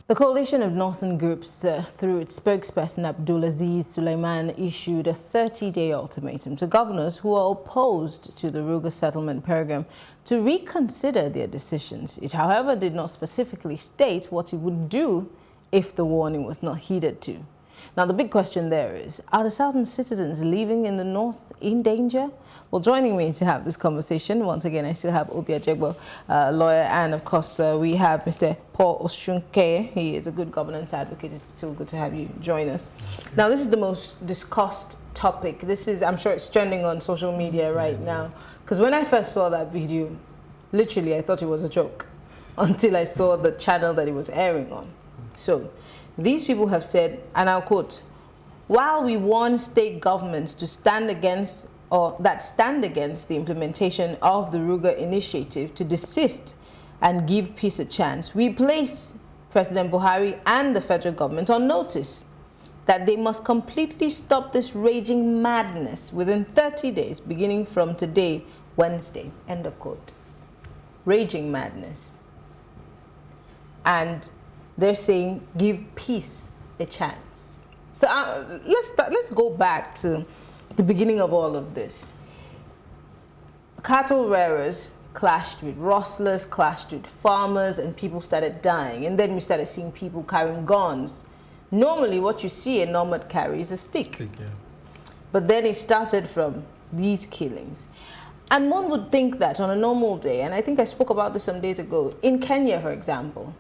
The coalition of northern groups, through its spokesperson Abdul-Azeez, issued a 30-day ultimatum to governors who are opposed to the Ruga settlement program to reconsider their decisions. It, however, did not specifically state what it would do if the warning was not heeded to. Now, the big question there is, are the southern citizens living in the north in danger? Well, joining me to have this conversation, once again, I still have Obi Ajegbo, lawyer, and of course, we have Mr. Paul Osunke. He is a good governance advocate. It's still good to have you join us. Now, this is the most discussed topic. This is, I'm sure it's trending on social media right now. Because when I first saw that video, literally, I thought it was a joke until I saw the channel that it was airing on. So, these people have said, and I'll quote, while we warn state governments to stand against the implementation of the Ruga initiative to desist and give peace a chance, we place President Buhari and the federal government on notice that they must completely stop this raging madness within 30 days, beginning from today, Wednesday. End of quote. Raging madness. And they're saying, give peace a chance. So let's go back to the beginning of all of this. Cattle rearers clashed with rustlers, clashed with farmers, and people started dying. And then we started seeing people carrying guns. Normally, what you see a nomad carry is a stick. Yeah. But then it started from these killings. And one would think that on a normal day, and I think I spoke about this some days ago, in Kenya, for example,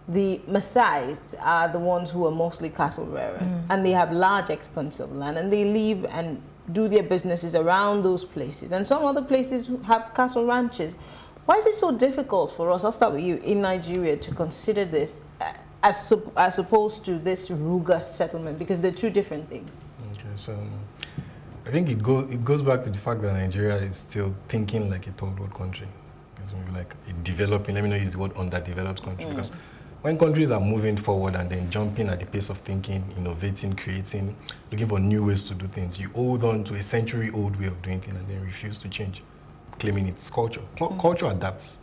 the Maasais are the ones who are mostly cattle rearers, and they have large expanse of land, and they live and do their businesses around those places. And some other places have cattle ranches. Why is it so difficult for us, I'll start with you, in Nigeria to consider this as opposed to this Ruga settlement? Because they're two different things. Okay, so I think it goes back to the fact that Nigeria is still thinking like a third world country. Like a developing, let me not use the word underdeveloped country, because when countries are moving forward and then jumping at the pace of thinking, innovating, creating, looking for new ways to do things, you hold on to a century-old way of doing things and then refuse to change, claiming it's culture. Culture adapts.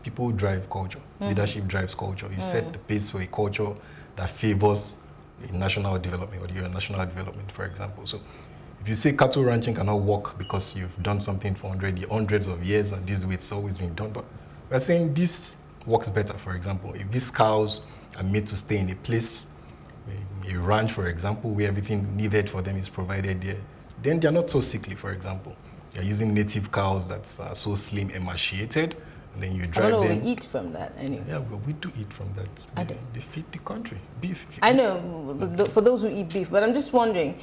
People drive culture. Leadership drives culture. You set the pace for a culture that favors a national development or your national development, for example. So if you say cattle ranching cannot work because you've done something for hundreds of years and this way it's always been done, but we're saying this works better. For example, if these cows are made to stay in a place, a ranch, for example, where everything needed for them is provided there, then they're not so sickly, for example. You're using native cows that are so slim, emaciated, and then you drive them. We eat from that anyway. Yeah, well, we do eat from that. They feed the country. Beef. I know, for those who eat beef, but I'm just wondering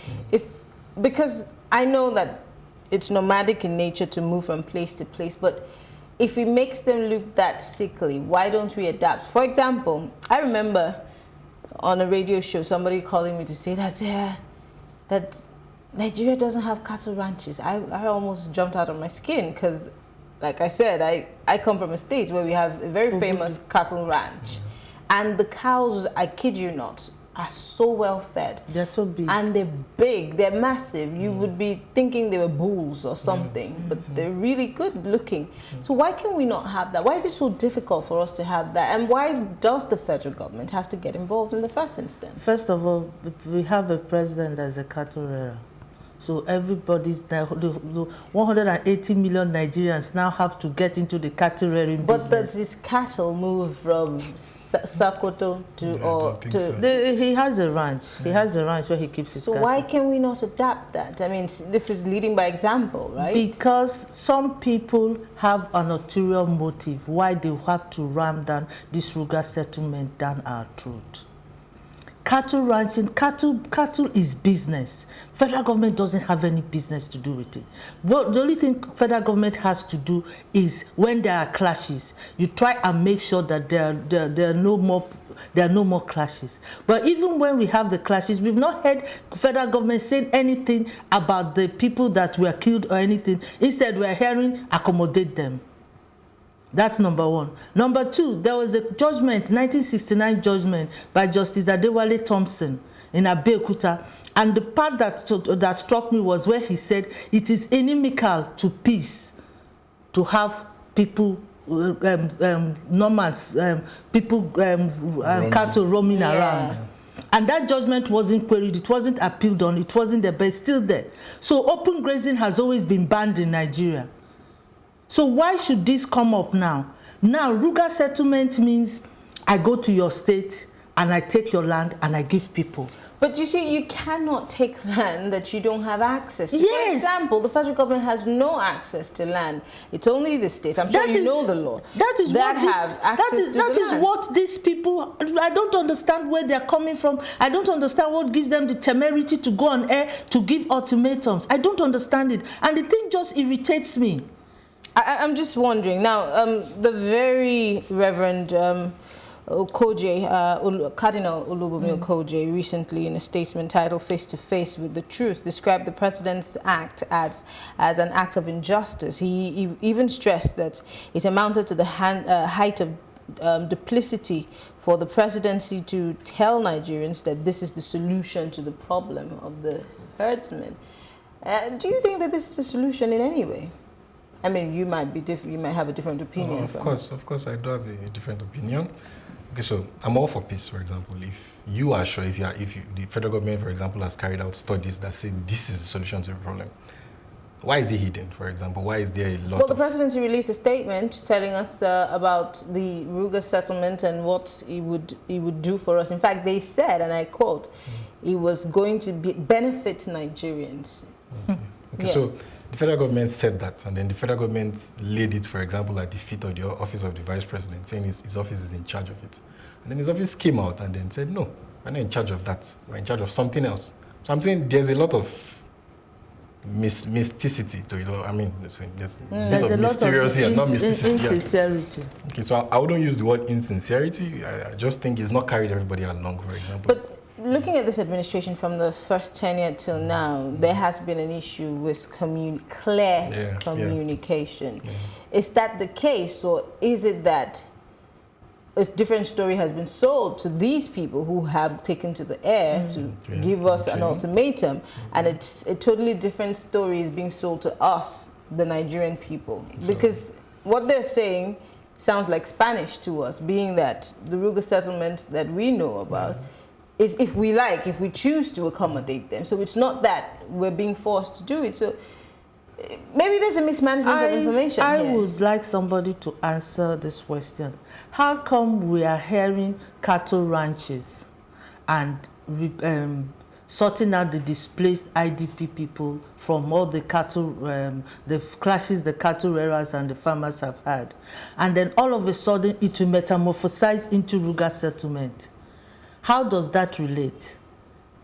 because I know that it's nomadic in nature to move from place to place, but if it makes them look that sickly, why don't we adapt? For example, I remember on a radio show somebody calling me to say that Nigeria doesn't have cattle ranches. I almost jumped out of my skin because, like I said, I come from a state where we have a very famous cattle ranch. And the cows, I kid you not, are so well fed. They're so big. And they're big, they're massive. You would be thinking they were bulls or something, but they're really good looking. So why can we not have that? Why is it so difficult for us to have that? And why does the federal government have to get involved in the first instance? First of all, we have a president that's a cattle rearer. So everybody's now, the 180 million Nigerians now have to get into the cattle rearing business. But does this cattle move from Sokoto to He has a ranch. He has a ranch where he keeps his cattle. So why can we not adapt that? I mean, this is leading by example, right? Because some people have an ulterior motive why they have to ram down this Ruga settlement down our throat. Cattle ranching, cattle is business. Federal government doesn't have any business to do with it. But the only thing federal government has to do is when there are clashes, you try and make sure that there are no more clashes. But even when we have the clashes, we've not heard federal government saying anything about the people that were killed or anything. Instead, we're hearing accommodate them. That's number one. Number two, there was a judgment, 1969 judgment by Justice Adewale Thompson in Abeokuta. And the part that struck me was where he said it is inimical to peace to have people nomads, people, cattle roaming around. And that judgment wasn't queried, it wasn't appealed on, it wasn't there, but it's still there. So open grazing has always been banned in Nigeria. So why should this come up now? Now, Ruga settlement means I go to your state and I take your land and I give people. But you see, you cannot take land that you don't have access to. Yes. For example, the federal government has no access to land. It's only the states. I'm sure you know the law. That is what these people, I don't understand where they're coming from. I don't understand what gives them the temerity to go on air to give ultimatums. I don't understand it. And the thing just irritates me. I'm just wondering. Now, the very Reverend Okoje, Cardinal Olubunmi Okoje, recently in a statement titled "Face to Face with the Truth," described the president's act as an act of injustice. He even stressed that it amounted to the height of duplicity for the presidency to tell Nigerians that this is the solution to the problem of the herdsmen. Do you think that this is a solution in any way? I mean, you might be different. You might have a different opinion. Of course, I do have a different opinion. Okay, so I'm all for peace, for example. If you are sure, if the federal government, for example, has carried out studies that say this is the solution to the problem, why is it hidden, for example? Why is there a lot Well, the presidency released a statement telling us about the Ruga settlement and what he would do for us. In fact, they said, and I quote, it was going to benefit Nigerians. Okay, yes. So the federal government said that, and then the federal government laid it, for example, at the feet of the office of the vice president, saying his office is in charge of it. And then his office came out and then said, no, we're not in charge of that. We're in charge of something else. So I'm saying there's a lot of mysticity to it. I mean, there's a lot of not mysticity. Insincerity. Yeah. Okay, so I wouldn't use the word insincerity. I just think it's not carried everybody along, for example. But looking at this administration from the first tenure till now, there has been an issue with clear communication. Yeah. Is that the case, or is it that a different story has been sold to these people who have taken to the air to give us an ultimatum, and it's a totally different story is being sold to us, the Nigerian people? Because what they're saying sounds like Spanish to us, being that the Ruga settlement that we know about is if we choose to accommodate them. So it's not that we're being forced to do it. So maybe there's a mismanagement of information I would like somebody to answer this question. How come we are hearing cattle ranches and sorting out the displaced IDP people from all the cattle, the clashes the cattle rearers and the farmers have had, and then all of a sudden it will metamorphosize into Ruga settlement? How does that relate?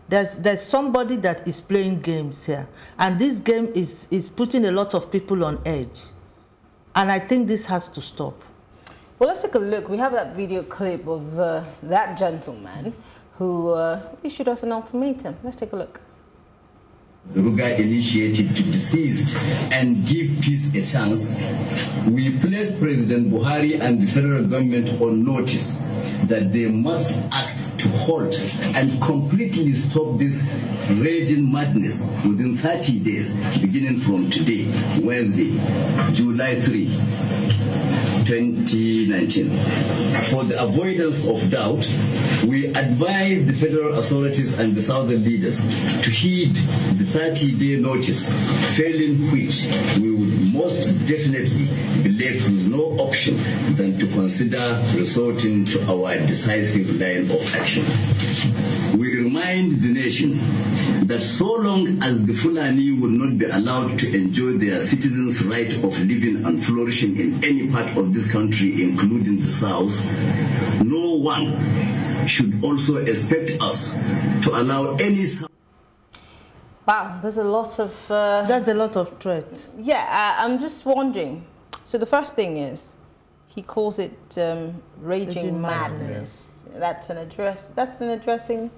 There's somebody that is playing games here, and this game is putting a lot of people on edge, and I think this has to stop. Well, let's take a look. We have that video clip of that gentleman who issued us an ultimatum. Let's take a look. Ruga initiative to desist and give peace a chance. We place President Buhari and the federal government on notice that they must act to halt and completely stop this raging madness within 30 days, beginning from today, Wednesday, July 3, 2019. For the avoidance of doubt, we advise the federal authorities and the southern leaders to heed the 30-day notice, failing which we would most definitely be left with no option than to consider resorting to our decisive line of action. We remind the nation that so long as the Fulani will not be allowed to enjoy their citizens' right of living and flourishing in any part of this country, including the South, no one should also expect us to allow any... Wow, there's a lot of... threat. Yeah, I'm just wondering. So the first thing is, he calls it raging madness. Yes. That's an addressing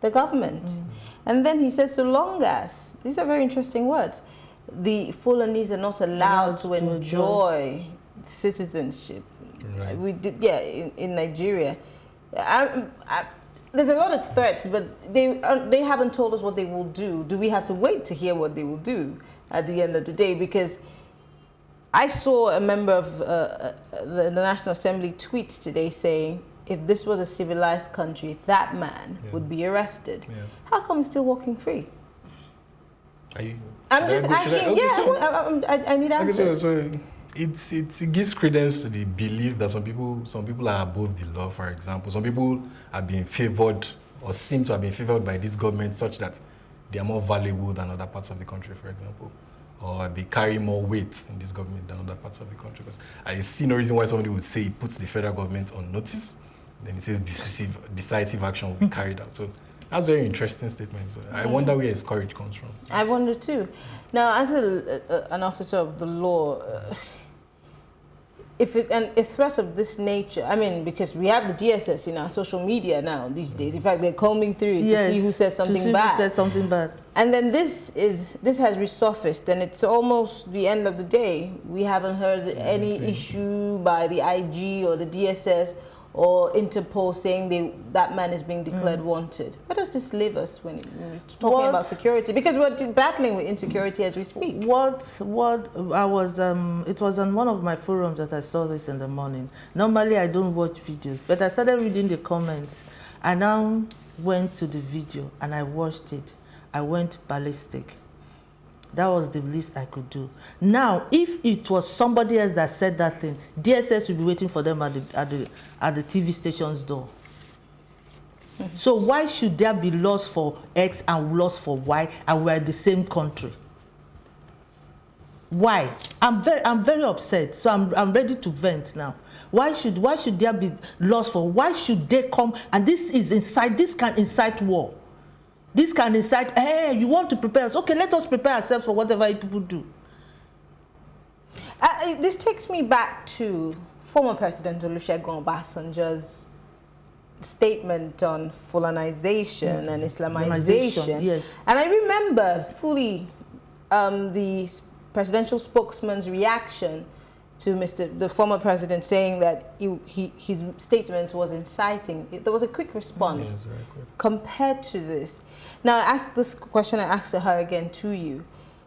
the government. And then he says, so long as, these are very interesting words, the Fulanese are not allowed to enjoy citizenship. Right. We did, in Nigeria. There's a lot of threats, but they haven't told us what they will do. Do we have to wait to hear what they will do at the end of the day? Because I saw a member of the National Assembly tweet today saying, if this was a civilized country, that man would be arrested. Yeah. How come he's still walking free? I'm just asking. I need answers. So it gives credence to the belief that some people are above the law. For example, some people are being favored or seem to have been favored by this government, such that they are more valuable than other parts of the country, for example, or they carry more weight in this government than other parts of the country. Because I see no reason why somebody would say it puts the federal government on notice. Then it says decisive action will be carried out. So that's a very interesting statement. So I wonder where his courage comes from. I wonder too. Now, as an officer of the law, if a threat of this nature, I mean, because we have the DSS in our social media now these days. In fact, they're combing through it to see who said something bad. Who said something bad. And then this has resurfaced, and it's almost the end of the day. We haven't heard any issue by the IG or the DSS or Interpol saying that man is being declared wanted. Where does this leave us when we're talking about security? Because we're battling with insecurity as we speak. It was on one of my forums that I saw this in the morning. Normally I don't watch videos, but I started reading the comments. I now went to the video and I watched it. I went ballistic. That was the least I could do. Now, if it was somebody else that said that thing, DSS would be waiting for them at the TV station's door. So why should there be laws for X and laws for Y, and we're in the same country? Why? I'm very upset. So I'm ready to vent now. Why should there be laws for? Why should they come? And this can incite war. This can incite, hey, you want to prepare us? Okay, let us prepare ourselves for whatever people do. This takes me back to former President Olusegun Obasanjo's statement on Fulanization and Islamization. Yes. And I remember fully the presidential spokesman's reaction to the former president saying that his statement was inciting. There was a quick response. Yes, very quick. Compared to this. Now, I asked this question, I asked her again to you.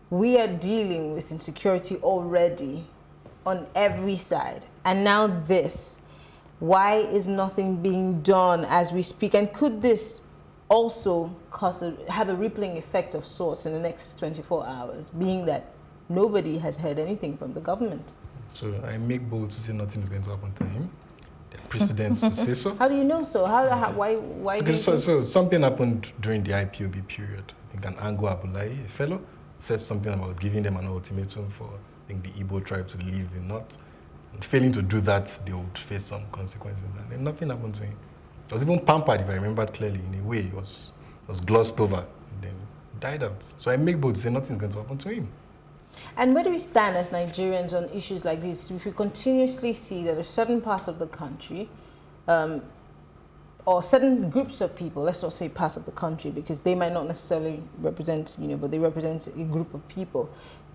We are dealing with insecurity already on every side. And now this. Why is nothing being done as we speak? And could this also have a rippling effect of sorts in the next 24 hours, being that nobody has heard anything from the government? So I make bold to say nothing is going to happen to him. There are precedents to say so. How do you know so? Why do you so something happened during the IPOB period. I think an Ango Abulai, a fellow, said something about giving them an ultimatum for, I think, the Igbo tribe to leave the north. And failing to do that, they would face some consequences. And then nothing happened to him. It was even pampered, if I remember clearly, in a way. It was glossed over and then died out. So I make bold to say nothing's going to happen to him. And where do we stand as Nigerians on issues like this? If we continuously see that a certain parts of the country, or certain groups of people, let's not say parts of the country, because they might not necessarily represent, but they represent a group of people,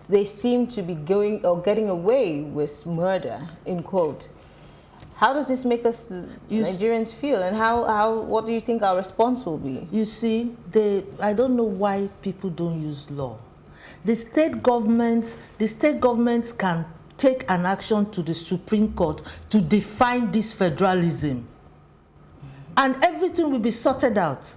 they seem to be going or getting away with murder, in quote. How does this make us Nigerians feel, and what do you think our response will be? You see, I don't know why people don't use law. The state governments can take an action to the Supreme Court to define this federalism. And everything will be sorted out.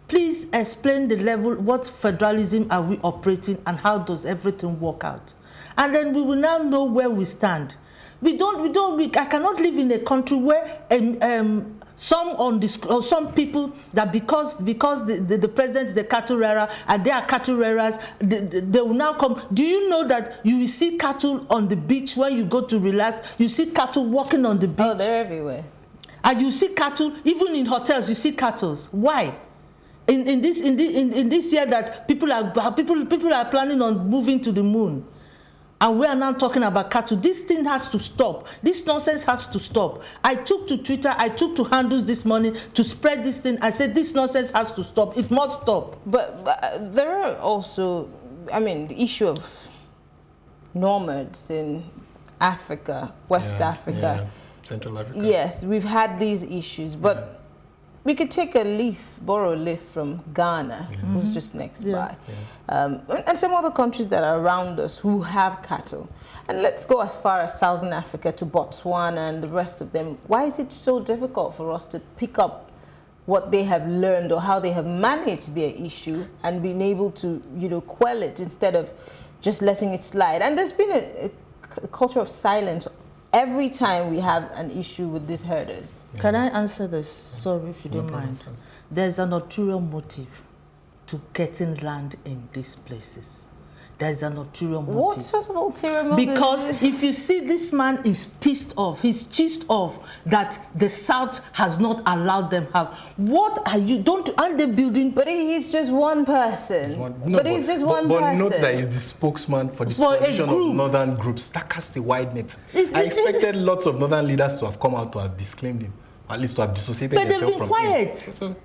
Please explain the level, what federalism are we operating, and how does everything work out? And then we will now know where we stand. I cannot live in a country where some people that because the president is the cattle rearer and they are cattle rearers, they will now come. Do you know that you will see cattle on the beach when you go to relax? You see cattle walking on the beach. Oh, they're everywhere. And you see cattle, even in hotels, you see cattle. Why? In this year that people are planning on moving to the moon. And we are now talking about cattle. This thing has to stop. This nonsense has to stop. I took to Twitter, I took to handles this morning to spread this thing. I said this nonsense has to stop. It must stop. But there are also, the issue of nomads in Africa, West Africa. Yeah. Central Africa. Yes, we've had these issues. But we could take borrow a leaf from Ghana, who's just next by, and some other countries that are around us who have cattle. And let's go as far as Southern Africa to Botswana and the rest of them. Why is it so difficult for us to pick up what they have learned or how they have managed their issue and been able to, quell it instead of just letting it slide? And there's been a culture of silence every time we have an issue with these herders. Can I answer this? Sorry if you don't mind. There's an ulterior motive to getting land in these places. There's an ulterior motive. What sort of ulterior motive? Because if you see this man is pissed off, he's pissed off that the South has not allowed them have. What are you, aren't they building? But he's just one person. He's just one person. But note that he's the spokesman for the coalition of northern groups. That casts a wide net. I expected lots of northern leaders to have come out to have disclaimed him, or at least to have dissociated themselves from him. But they've been quiet.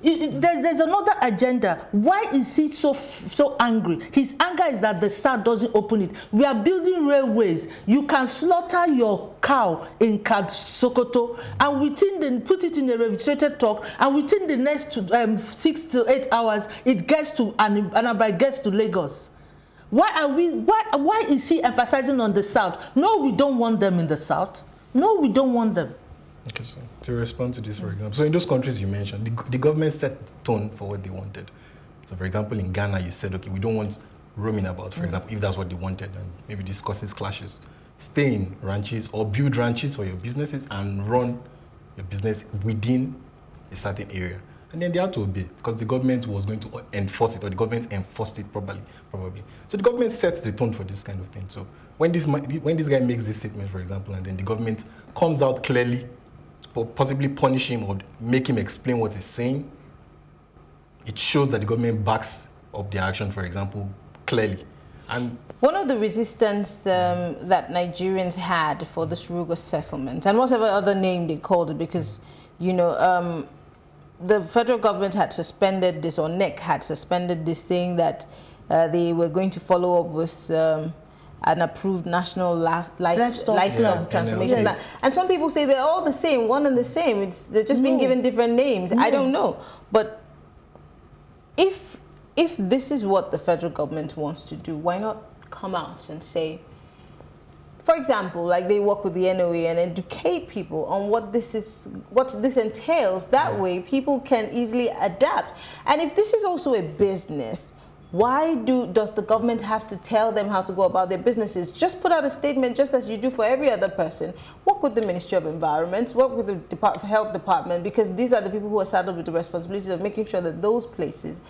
There's another agenda. Why is he so angry? His anger is that the South doesn't open it. We are building railways. You can slaughter your cow in Sokoto and put it in a refrigerated truck, and within the next 6 to 8 hours it gets to Anambra, gets to Lagos. Why is he emphasizing on the South? No, we don't want them in the South. No, we don't want them. Okay, so to respond to this, for example, so in those countries you mentioned, the government set the tone for what they wanted. So, for example, in Ghana, you said, okay, we don't want roaming about, for example, if that's what they wanted, and maybe this causes clashes. Stay in ranches or build ranches for your businesses and run your business within a certain area. And then they had to obey because the government was going to enforce it, or the government enforced it probably. So the government sets the tone for this kind of thing. So when this guy makes this statement, for example, and then the government comes out clearly, possibly punish him or make him explain what he's saying, it shows that the government backs up their action, for example, clearly. And one of the resistance that Nigerians had for this Ruga settlement, and whatever other name they called it, because, the federal government had suspended this, or NEC had suspended this, saying that they were going to follow up with an approved national livestock transformation plan. And some people say they're all the same, one and the same. They're just being given different names. I don't know. But if this is what the federal government wants to do, why not come out and say, for example, like they work with the NOA and educate people on what this entails. That way people can easily adapt. And if this is also a business, why does the government have to tell them how to go about their businesses? Just put out a statement just as you do for every other person. Work with the Ministry of Environment, work with the Health Department, because these are the people who are saddled with the responsibilities of making sure that those places,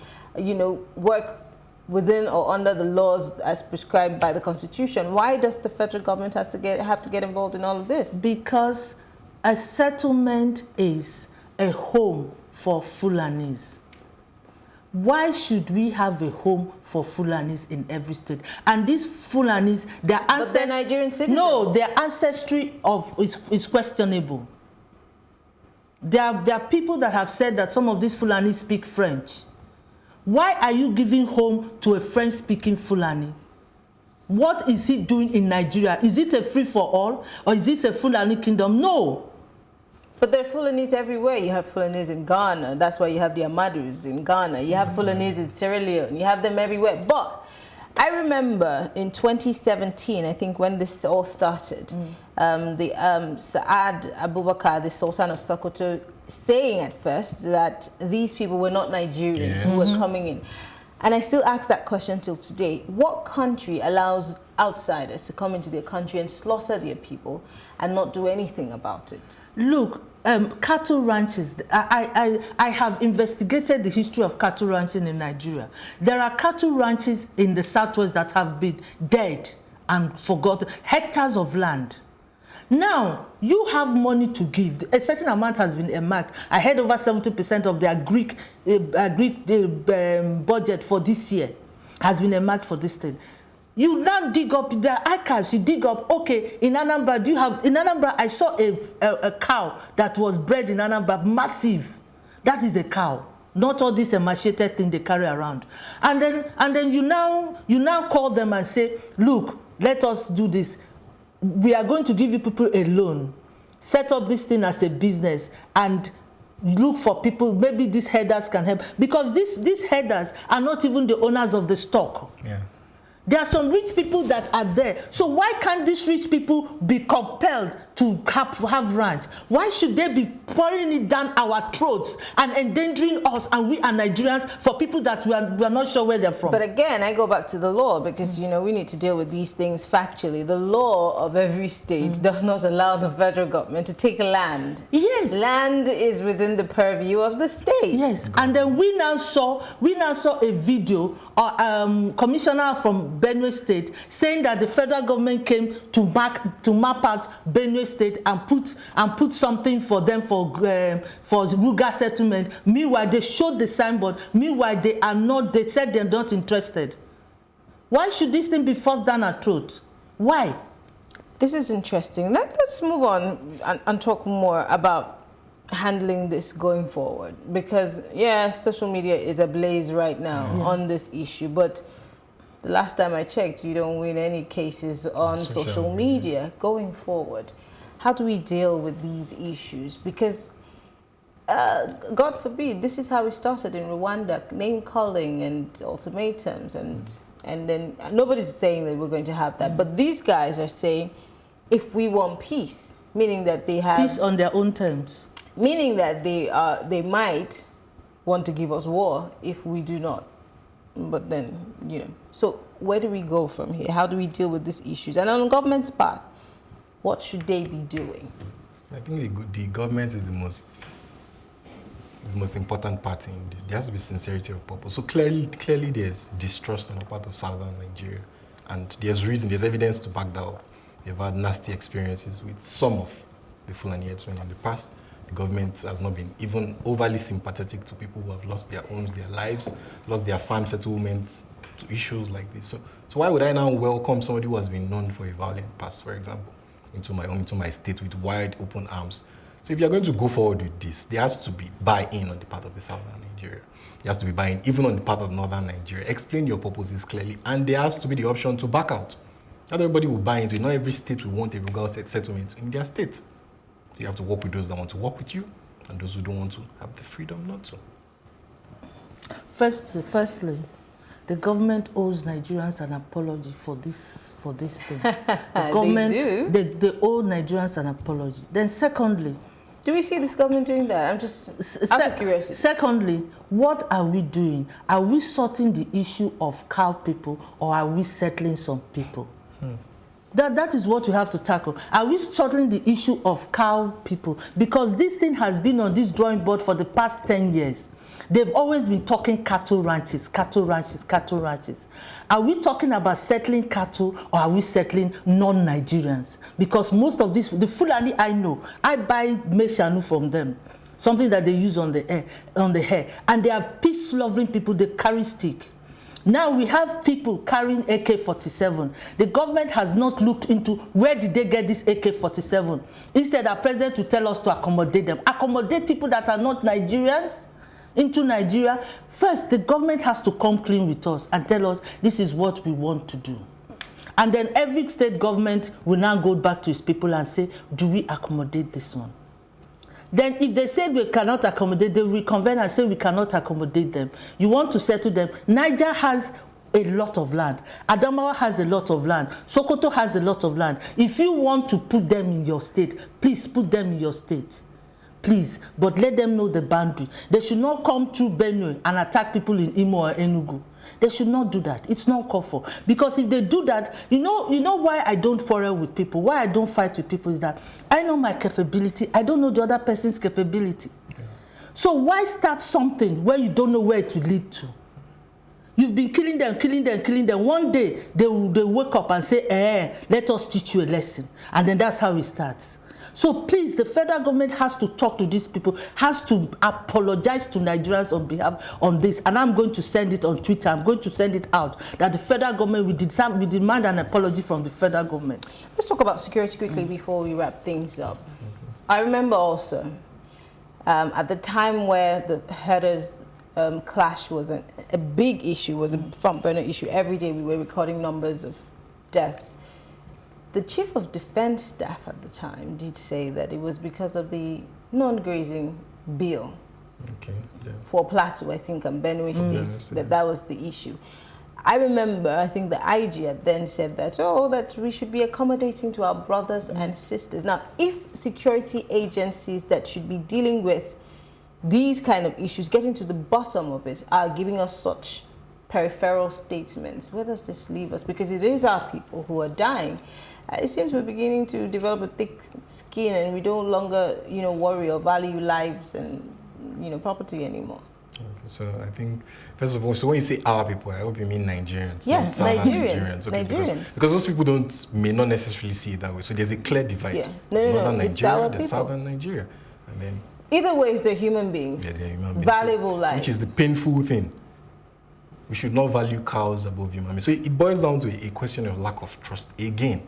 work within or under the laws as prescribed by the Constitution. Why does the federal government have to get involved in all of this? Because a settlement is a home for Fulanis. Why should we have a home for Fulanis in every state? And these Fulanis, their ancestry... But they're Nigerian citizens. No, their ancestry is questionable. There are people that have said that some of these Fulanis speak French. Why are you giving home to a French-speaking Fulani? What is he doing in Nigeria? Is it a free-for-all, or is this a Fulani kingdom? No. But there are Fulanis everywhere. You have Fulanis in Ghana. That's why you have the Amadus in Ghana. You have Fulanis in Sierra Leone. You have them everywhere. But I remember in 2017, I think, when this all started, Saad Abubakar, the Sultan of Sokoto, saying at first that these people were not Nigerians who were coming in. And I still ask that question till today. What country allows outsiders to come into their country and slaughter their people and not do anything about it? Look, cattle ranches, I have investigated the history of cattle ranching in Nigeria. There are cattle ranches in the southwest that have been dead and forgotten, hectares of land. Now, you have money to give. A certain amount has been earmarked. I heard over 70% of their Greek budget for this year has been earmarked for this thing. You now dig up the archives, you dig up, okay, in Anambra, in Anambra, I saw a cow that was bred in Anambra, massive. That is a cow, not all this emaciated thing they carry around. And then you now call them and say, look, let us do this. We are going to give you people a loan. Set up this thing as a business, and look for people, maybe these herders can help, because these herders are not even the owners of the stock. Yeah. There are some rich people that are there. So why can't these rich people be compelled to have ranch? Why should they be pouring it down our throats and endangering us and we are Nigerians for people that we are not sure where they're from? But again, I go back to the law because, you know, we need to deal with these things factually. The law of every state does not allow the federal government to take land. Yes. Land is within the purview of the state. Yes. And then we now saw a video, commissioner from Benue State saying that the federal government came to map out Benue State and put something for them for Ruga settlement. Meanwhile, they showed the signboard. Meanwhile, they said they're not interested. Why should this thing be forced down our throat? Why? This is interesting. Let's move on and talk more about handling this going forward, because yes, social media is ablaze right now on this issue, but the last time I checked, you don't win any cases on social media. Going forward, how do we deal with these issues? Because God forbid, this is how it started in Rwanda, name calling and ultimatums, and then nobody's saying that we're going to have that, but these guys are saying if we want peace, meaning that they have peace on their own terms. Meaning that they might want to give us war if we do not. But then, you know, so where do we go from here? How do we deal with these issues? And on the government's path, what should they be doing? I think the government is the most important part in this. There has to be sincerity of purpose. So clearly there's distrust on the part of southern Nigeria, and there's evidence to back that up. They've had nasty experiences with some of the Fulani herdsmen in the past. The government has not been even overly sympathetic to people who have lost their homes, their lives, lost their farm settlements to issues like this. So why would I now welcome somebody who has been known for a violent past, for example, into my home, into my state with wide open arms? So if you're going to go forward with this, there has to be buy-in on the part of the southern Nigeria. There has to be buy-in even on the part of northern Nigeria. Explain your purposes clearly, and there has to be the option to back out. Not everybody will buy into it. Not every state will want a Ruga settlement in their state. You have to work with those that want to work with you, and those who don't want to have the freedom not to. Firstly, the government owes Nigerians an apology for this thing. The government, they owe Nigerians an apology. Then secondly, do we see this government doing that? I'm just out of curiosity. Secondly, what are we doing? Are we sorting the issue of cow people, or are we settling some people? That is what we have to tackle. Are we settling the issue of cow people? Because this thing has been on this drawing board for the past 10 years. They've always been talking cattle ranches, cattle ranches, cattle ranches. Are we talking about settling cattle, or are we settling non-Nigerians? Because most of this, the Fulani I know, I buy meshanu from them, something that they use on the hair. And they have peace-loving people, they carry stick. Now we have people carrying AK-47. The government has not looked into where did they get this AK-47. Instead, our president will tell us to accommodate them. Accommodate people that are not Nigerians into Nigeria. First, the government has to come clean with us and tell us this is what we want to do. And then every state government will now go back to its people and say, do we accommodate this one? Then if they say we cannot accommodate, they will reconvene and say we cannot accommodate them. You want to settle them. Niger has a lot of land. Adamawa has a lot of land. Sokoto has a lot of land. If you want to put them in your state, please put them in your state. Please, but let them know the boundary. They should not come through Benue and attack people in Imo or Enugu. They should not do that. It's not called for. Because if they do that, you know why I don't quarrel with people, why I don't fight with people is that I know my capability. I don't know the other person's capability. Yeah. So why start something where you don't know where it will lead to? You've been killing them. One day, they wake up and say, let us teach you a lesson. And then that's how it starts. So please, the federal government has to talk to these people, has to apologize to Nigerians on behalf on this. And I'm going to send it on Twitter. I'm going to send it out that the federal government, we demand an apology from the federal government. Let's talk about security quickly before we wrap things up. I remember also at the time where the herders clash was a big issue, was a front burner issue. Every day we were recording numbers of deaths. The Chief of Defense Staff at the time did say that it was because of the non-grazing bill. Okay. Yeah. For Plateau, I think, and Benue State, that was the issue. I remember, I think the IG had then said that, that we should be accommodating to our brothers and sisters. Now, if security agencies that should be dealing with these kind of issues, getting to the bottom of it, are giving us such peripheral statements, where does this leave us? Because it is our people who are dying. It seems we're beginning to develop a thick skin, and we don't longer, worry or value lives and, property anymore. Okay, so I think, first of all, so when you say our people, I hope you mean Nigerians. Yes, Nigerians. Okay, Nigerians. Because those people may not necessarily see it that way. So there's a clear divide. Yeah. Northern Nigeria, it's our the people. Southern Nigeria. And then either way, they're human beings. Yeah, they're human beings. Valuable lives. Which is the painful thing. We should not value cows above human beings. So it boils down to a question of lack of trust. Again,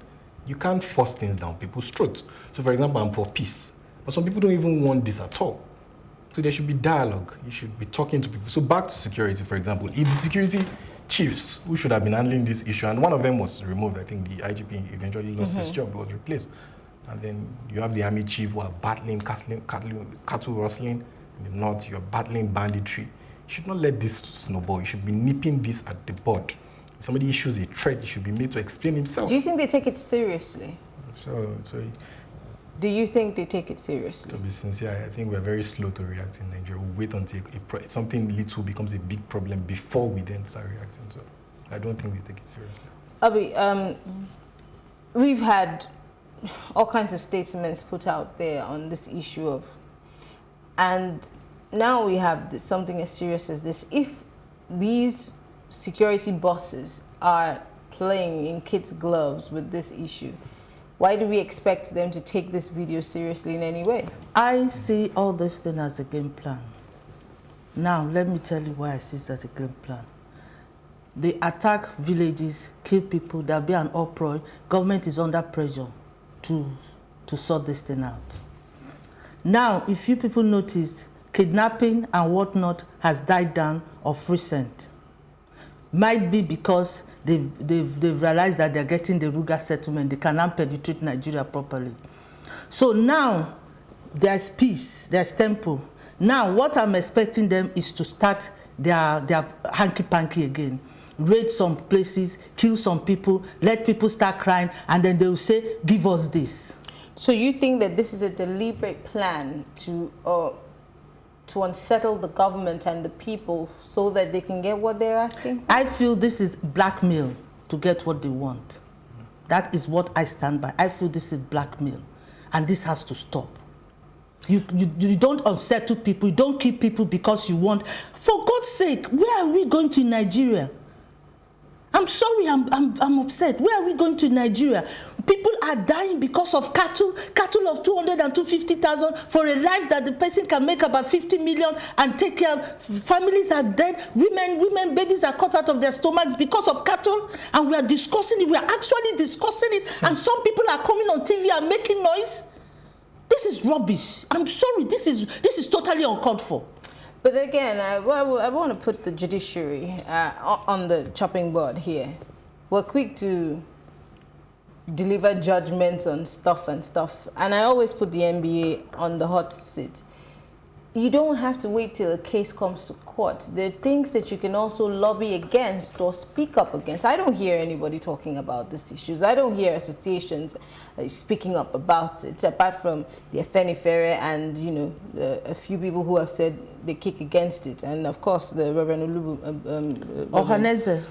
you can't force things down people's throats. So for example, I'm for peace. But some people don't even want this at all. So there should be dialogue. You should be talking to people. So back to security, for example. If the security chiefs who should have been handling this issue, and one of them was removed, I think the IGP eventually lost his job, was replaced. And then you have the army chief who are battling cattle rustling. In the north, you're battling banditry. You should not let this snowball. You should be nipping this at the bud. If somebody issues a threat, he should be made to explain himself. Do you think they take it seriously? Do you think they take it seriously? To be sincere, I think we're very slow to react in Nigeria. We wait until something little becomes a big problem before we then start reacting. So I don't think they take it seriously. Abi, we've had all kinds of statements put out there on this issue of, and now we have something as serious as this. If these security bosses are playing in kids' gloves with this issue, why do we expect them to take this video seriously in any way? I see all this thing as a game plan. Now, let me tell you why I see it as a game plan. They attack villages, kill people, there'll be an uproar. Government is under pressure to sort this thing out. Now, if you people noticed, kidnapping and whatnot has died down of recent. Might be because they've realized that they're getting the Ruga settlement. They cannot penetrate Nigeria properly. So now there's peace, there's tempo. Now what I'm expecting them is to start their hanky-panky again. Raid some places, kill some people, let people start crying, and then they'll say, give us this. So you think that this is a deliberate plan to unsettle the government and the people so that they can get what they're asking? I feel this is blackmail to get what they want. That is what I stand by. I feel this is blackmail, and this has to stop. You don't unsettle people, you don't kill people because you want. For God's sake, where are we going to in Nigeria? I'm sorry, I'm upset. Where are we going to in Nigeria? People are dying because of cattle of 200 and 250,000 for a life that the person can make about 50 million and take care of. Families are dead. Women, babies are cut out of their stomachs because of cattle. And we are discussing it. We are actually discussing it. And some people are coming on TV and making noise. This is rubbish. I'm sorry. This is totally uncalled for. But again, I want to put the judiciary on the chopping board here. We're quick to deliver judgments on stuff, and I always put the NBA on the hot seat. You don't have to wait till a case comes to court. There are things that you can also lobby against or speak up against. I don't hear anybody talking about these issues. I don't hear associations speaking up about it, apart from the Afenifere and, a few people who have said they kick against it. And of course, the Reverend Olubu. Ohaneze.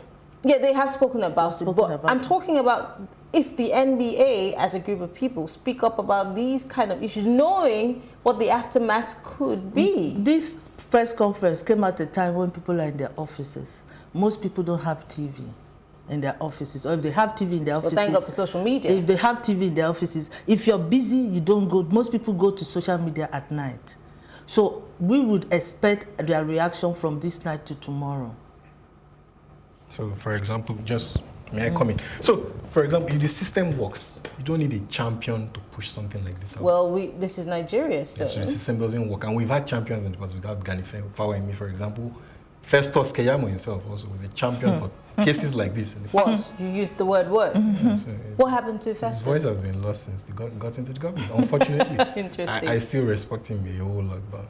Yeah, they have spoken about it. But I'm talking about if the NBA, as a group of people, speak up about these kind of issues, knowing what the aftermath could be. This press conference came at a time when people are in their offices. Most people don't have TV in their offices. Or if they have TV in their offices... Well, thank God for social media. If they have TV in their offices, if you're busy, you don't go. Most people go to social media at night. So we would expect their reaction from this night to tomorrow. So, for example, may I come in? So, for example, if the system works, you don't need a champion to push something like this out. Well, this is Nigeria, so... Yes, so the system doesn't work. And we've had champions in the past without Gani Fawemi, for example. Festus Keyamo himself also was a champion for cases like this. Was? You used the word was. Yeah, so what happened to Festus? His voice has been lost since he got into the government, unfortunately. Interesting. I still respect him a whole lot, but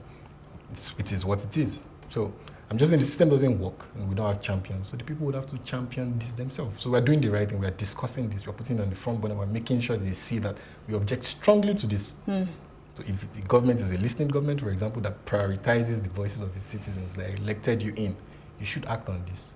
it is what it is. So I'm just saying the system doesn't work and we don't have champions. So the people would have to champion this themselves. So we're doing the right thing. We're discussing this. We're putting it on the front burner. We're making sure they see that we object strongly to this. So if the government is a listening government, for example, that prioritizes the voices of its citizens, that elected you in, you should act on this.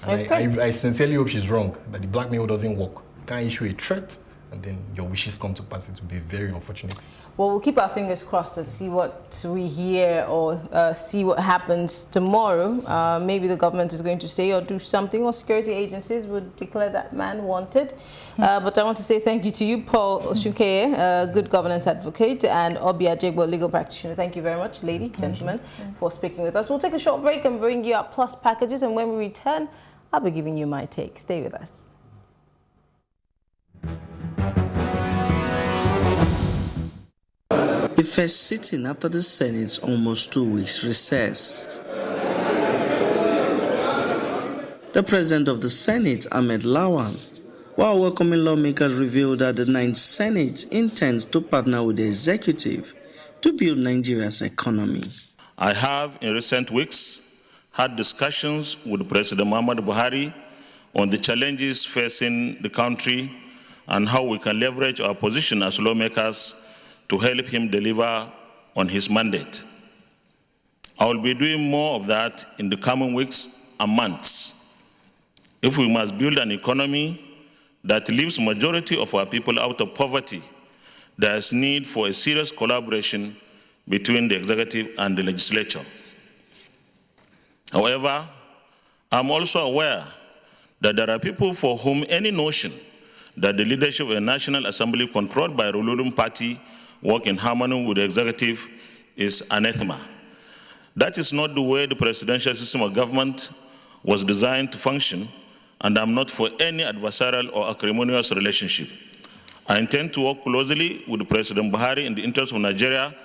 And I sincerely hope she's wrong, that the blackmail doesn't work. You can't issue a threat and then your wishes come to pass. It would be very unfortunate. Well, we'll keep our fingers crossed and see what we hear or see what happens tomorrow. Maybe the government is going to say or do something, or security agencies would declare that man wanted. But I want to say thank you to you, Paul Oshunkeye, good governance advocate, and Obi Ajegbo, legal practitioner. Thank you very much, gentlemen, for speaking with us. We'll take a short break and bring you our plus packages, and when we return, I'll be giving you my take. Stay with us. The first sitting after the Senate's almost 2 weeks recess. The President of the Senate, Ahmed Lawan, while welcoming lawmakers, revealed that the 9th Senate intends to partner with the executive to build Nigeria's economy. I have, in recent weeks, had discussions with President Muhammadu Buhari on the challenges facing the country and how we can leverage our position as lawmakers to help him deliver on his mandate. I will be doing more of that in the coming weeks and months. If we must build an economy that leaves majority of our people out of poverty, there is need for a serious collaboration between the executive and the legislature. However, I'm also aware that there are people for whom any notion that the leadership of a National Assembly controlled by a ruling party work in harmony with the executive is anathema. That is not the way the presidential system of government was designed to function, and I'm not for any adversarial or acrimonious relationship. I intend to work closely with President Buhari in the interest of Nigeria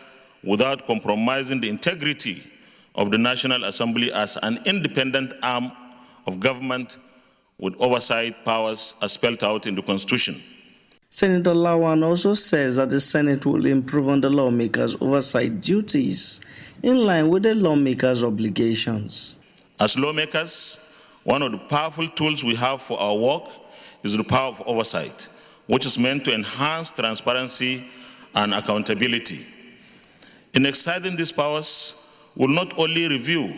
without compromising the integrity of the National Assembly as an independent arm of government with oversight powers as spelled out in the Constitution. Senator Lawan also says that the Senate will improve on the lawmakers' oversight duties in line with the lawmakers' obligations. As lawmakers, one of the powerful tools we have for our work is the power of oversight, which is meant to enhance transparency and accountability. In exercising these powers, we'll not only review,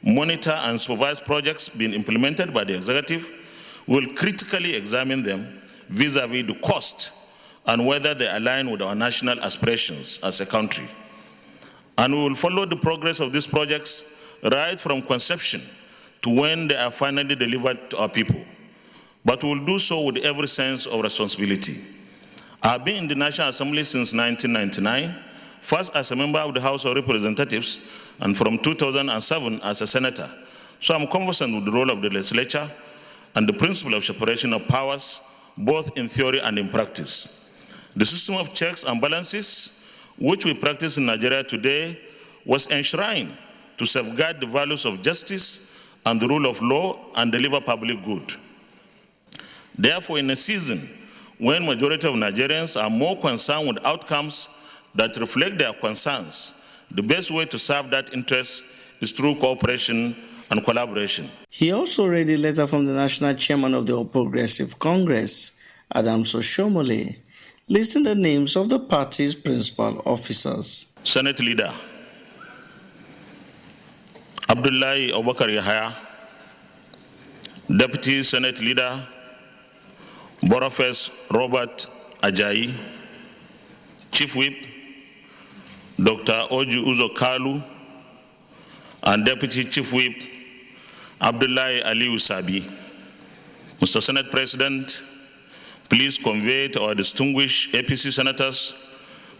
monitor, and supervise projects being implemented by the executive, we'll critically examine them vis-à-vis the cost and whether they align with our national aspirations as a country. And we will follow the progress of these projects right from conception to when they are finally delivered to our people. But we will do so with every sense of responsibility. I've been in the National Assembly since 1999, first as a member of the House of Representatives, and from 2007 as a senator. So I'm conversant with the role of the legislature and the principle of separation of powers, both in theory and in practice. The system of checks and balances, which we practice in Nigeria today, was enshrined to safeguard the values of justice and the rule of law and deliver public good. Therefore, in a season when majority of Nigerians are more concerned with outcomes that reflect their concerns, the best way to serve that interest is through cooperation and collaboration. He also read a letter from the National Chairman of the All Progressive Congress, Adams Oshomole, listing the names of the party's principal officers. Senate Leader Abdullahi Abubakar Yahaya, Deputy Senate Leader Boniface Robert Ajayi, Chief Whip Dr. Oju Uzo Kalu, and Deputy Chief Whip Abdullahi Aliyu Sabi. Mr. Senate President, please convey to our distinguished APC senators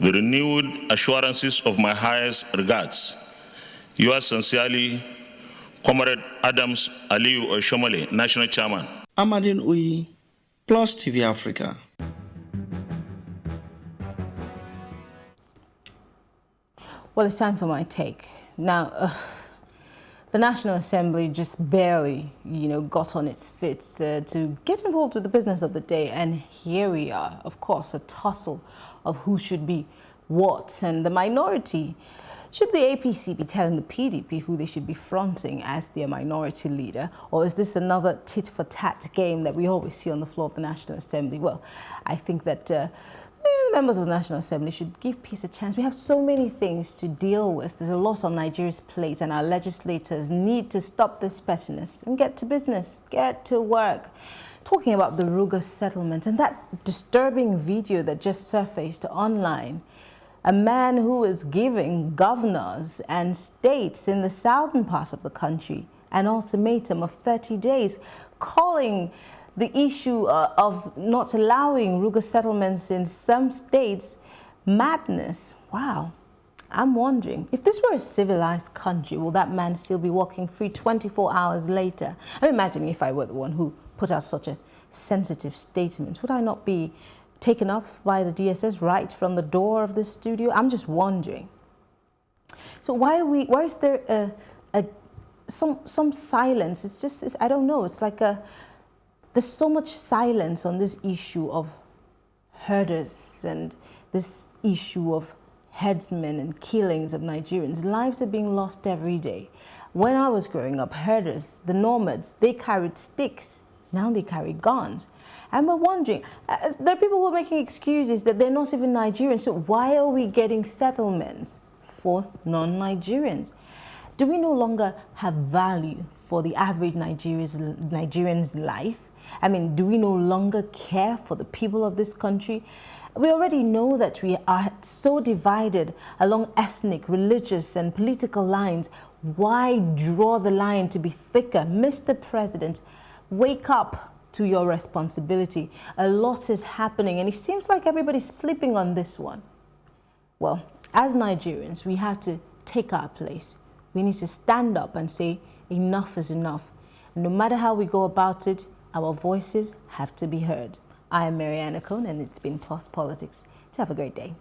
the renewed assurances of my highest regards. Yours sincerely, Comrade Adams Aliyu Oshomole, National Chairman. Amadine Uyi, Plus TV Africa. Well, it's time for my take. Now, the National Assembly just barely, got on its feet to get involved with the business of the day. And here we are, of course, a tussle of who should be what. And the minority Should the APC be telling the PDP who they should be fronting as their minority leader, or is this another tit-for-tat game that we always see on the floor of the National Assembly? Well, I think that the members of the National Assembly should give peace a chance. We have so many things to deal with. There's a lot on Nigeria's plate, and our legislators need to stop this pettiness and get to business, get to work. Talking about the Ruga settlement and that disturbing video that just surfaced online, a man who is giving governors and states in the southern part of the country an ultimatum of 30 days, calling the issue of not allowing Ruga settlements in some states madness. Wow. I'm wondering, if this were a civilized country, will that man still be walking free 24 hours later? I'm imagining if I were the one who put out such a sensitive statement, would I not be taken up by the DSS right from the door of the studio? I'm just wondering. So why is there some silence? It's just, I don't know. It's like there's so much silence on this issue of herders and this issue of herdsmen and killings of Nigerians. Lives are being lost every day. When I was growing up, herders, the nomads, they carried sticks. Now they carry guns. And we're wondering, there are people who are making excuses that they're not even Nigerians. So why are we getting settlements for non-Nigerians? Do we no longer have value for the average Nigerian's life? I mean, do we no longer care for the people of this country? We already know that we are so divided along ethnic, religious, and political lines. Why draw the line to be thicker? Mr. President, wake up to your responsibility. A lot is happening, and it seems like everybody's sleeping on this one. Well, as Nigerians, we have to take our place. We need to stand up and say, enough is enough. And no matter how we go about it, our voices have to be heard. I am Maryann, and it's been Plus Politics. So have a great day.